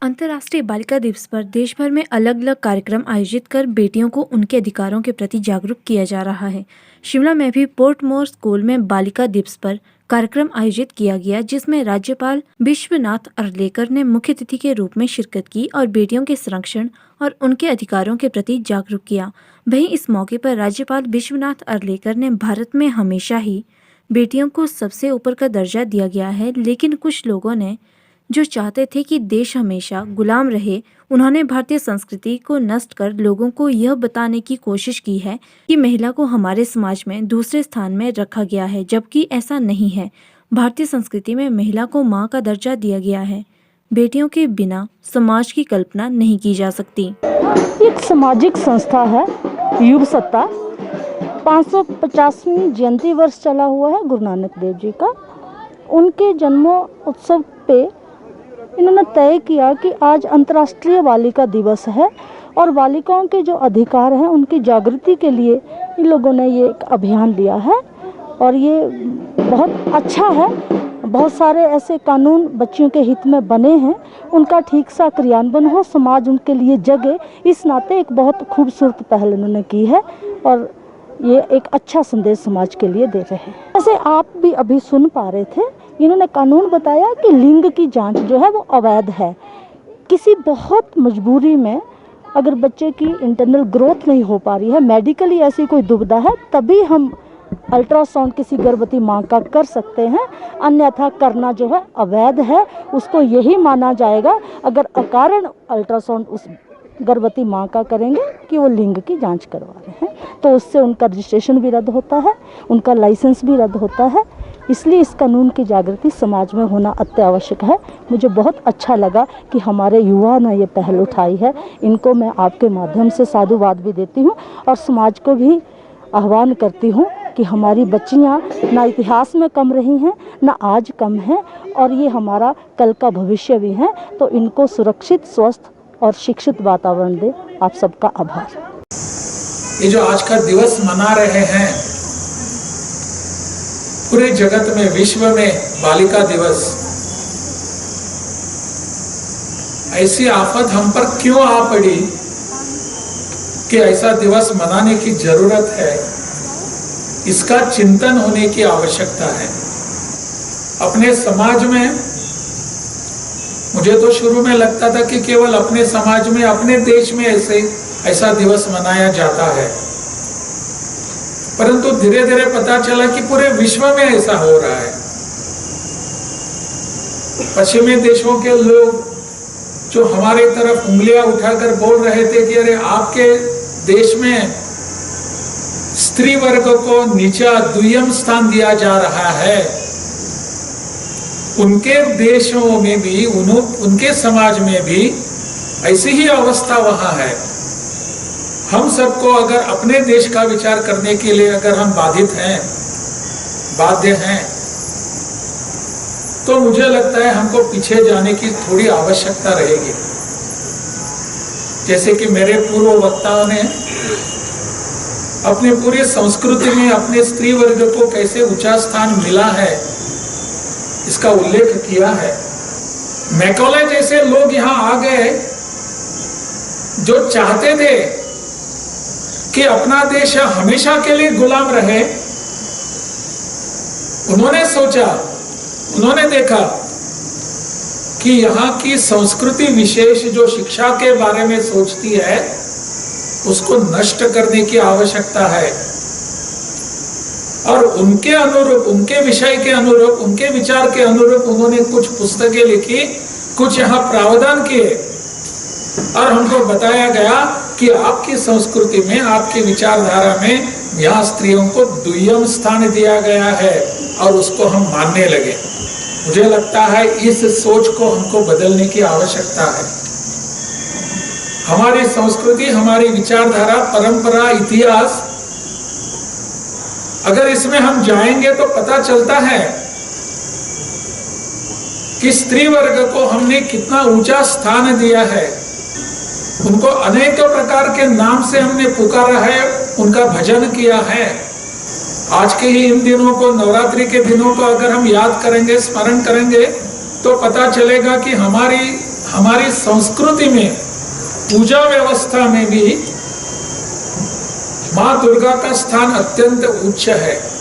अंतर्राष्ट्रीय बालिका दिवस पर देश भर में अलग अलग कार्यक्रम आयोजित कर बेटियों को उनके अधिकारों के प्रति जागरूक किया जा रहा है। शिमला में भी पोर्टमोर स्कूल में बालिका दिवस पर कार्यक्रम आयोजित किया गया, जिसमें राज्यपाल विश्वनाथ अर्लेकर ने मुख्य अतिथि के रूप में शिरकत की और बेटियों के संरक्षण और उनके अधिकारों के प्रति जागरूक किया। वहीं इस मौके पर राज्यपाल विश्वनाथ अर्लेकर ने भारत में हमेशा ही बेटियों को सबसे ऊपर का दर्जा दिया गया है, लेकिन कुछ लोगों ने जो चाहते थे कि देश हमेशा गुलाम रहे, उन्होंने भारतीय संस्कृति को नष्ट कर लोगों को यह बताने की कोशिश की है कि महिला को हमारे समाज में दूसरे स्थान में रखा गया है, जबकि ऐसा नहीं है। भारतीय संस्कृति में महिला को मां का दर्जा दिया गया है। बेटियों के बिना समाज की कल्पना नहीं की जा सकती। एक सामाजिक संस्था है युग सत्ता, 550वीं जयंती वर्ष चला हुआ है गुरु नानक देव जी का। उनके जन्मोत्सव पे इन्होंने तय किया कि आज अंतर्राष्ट्रीय बालिका दिवस है और बालिकाओं के जो अधिकार हैं उनकी जागृति के लिए इन लोगों ने ये एक अभियान लिया है और ये बहुत अच्छा है। बहुत सारे ऐसे कानून बच्चियों के हित में बने हैं, उनका ठीक सा क्रियान्वयन हो, समाज उनके लिए जगे, इस नाते एक बहुत खूबसूरत पहल इन्होंने की है और ये एक अच्छा संदेश समाज के लिए दे रहे हैं। जैसे आप भी अभी सुन पा रहे थे, इन्होंने कानून बताया कि लिंग की जांच जो है वो अवैध है। किसी बहुत मजबूरी में अगर बच्चे की इंटरनल ग्रोथ नहीं हो पा रही है, मेडिकली ऐसी कोई दुविधा है, तभी हम अल्ट्रासाउंड किसी गर्भवती मां का कर सकते हैं, अन्यथा करना जो है अवैध है। उसको यही माना जाएगा अगर अकारण अल्ट्रासाउंड उस गर्भवती मां का करेंगे कि वो लिंग की जांच करवा रहे हैं, तो उससे उनका रजिस्ट्रेशन भी रद्द होता है, उनका लाइसेंस भी रद्द होता है। इसलिए इस कानून की जागृति समाज में होना अत्यावश्यक है। मुझे बहुत अच्छा लगा कि हमारे युवा ने ये पहल उठाई है। इनको मैं आपके माध्यम से साधुवाद भी देती हूँ और समाज को भी आह्वान करती हूँ कि हमारी बच्चियाँ ना इतिहास में कम रही हैं, ना आज कम हैं और ये हमारा कल का भविष्य भी हैं, तो इनको सुरक्षित, स्वस्थ और शिक्षित वातावरण दे। आप सबका आभार। ये जो आज का दिवस मना रहे हैं पूरे जगत में, विश्व में बालिका दिवस, ऐसी आफत हम पर क्यों आ पड़ी कि ऐसा दिवस मनाने की जरूरत है? इसका चिंतन होने की आवश्यकता है। अपने समाज में मुझे तो शुरू में लगता था कि केवल अपने समाज में, अपने देश में ऐसा दिवस मनाया जाता है, परंतु धीरे धीरे पता चला कि पूरे विश्व में ऐसा हो रहा है। पश्चिमी देशों के लोग जो हमारे तरफ उंगलियां उठाकर बोल रहे थे कि अरे आपके देश में स्त्री वर्ग को नीचा द्वितीय स्थान दिया जा रहा है, उनके देशों में भी, उनके समाज में भी ऐसी ही अवस्था वहां है। हम सबको अगर अपने देश का विचार करने के लिए अगर हम बाध्य हैं, तो मुझे लगता है हमको पीछे जाने की थोड़ी आवश्यकता रहेगी। जैसे कि मेरे पूर्व वक्ताओं ने अपने पूरी संस्कृति में अपने स्त्री वर्ग को कैसे ऊंचा स्थान मिला है, इसका उल्लेख किया है। मैकॉले जैसे लोग यहां आ गए जो चाहते थे कि अपना देश हमेशा के लिए गुलाम रहे। उन्होंने सोचा, उन्होंने देखा कि यहाँ की संस्कृति विशेष जो शिक्षा के बारे में सोचती है, उसको नष्ट करने की आवश्यकता है और उनके अनुरूप, उनके विषय के अनुरूप, उनके विचार के अनुरूप उन्होंने कुछ पुस्तकें लिखी, कुछ यहाँ प्रावधान किए और हमको बताया गया कि आपकी संस्कृति में, आपकी विचारधारा में यहाँ स्त्रियों को द्वितीय स्थान दिया गया है और उसको हम मानने लगे। मुझे लगता है इस सोच को हमको बदलने की आवश्यकता है। हमारी संस्कृति, हमारी विचारधारा, परंपरा, इतिहास, अगर इसमें हम जाएंगे तो पता चलता है कि स्त्री वर्ग को हमने कितना ऊंचा स्थान दिया है। उनको अनेक प्रकार के नाम से हमने पुकारा है, उनका भजन किया है। आज के ही इन दिनों को, नवरात्रि के दिनों को अगर हम याद करेंगे, स्मरण करेंगे, तो पता चलेगा कि हमारी संस्कृति में पूजा व्यवस्था में भी माँ दुर्गा का स्थान अत्यंत उच्च है।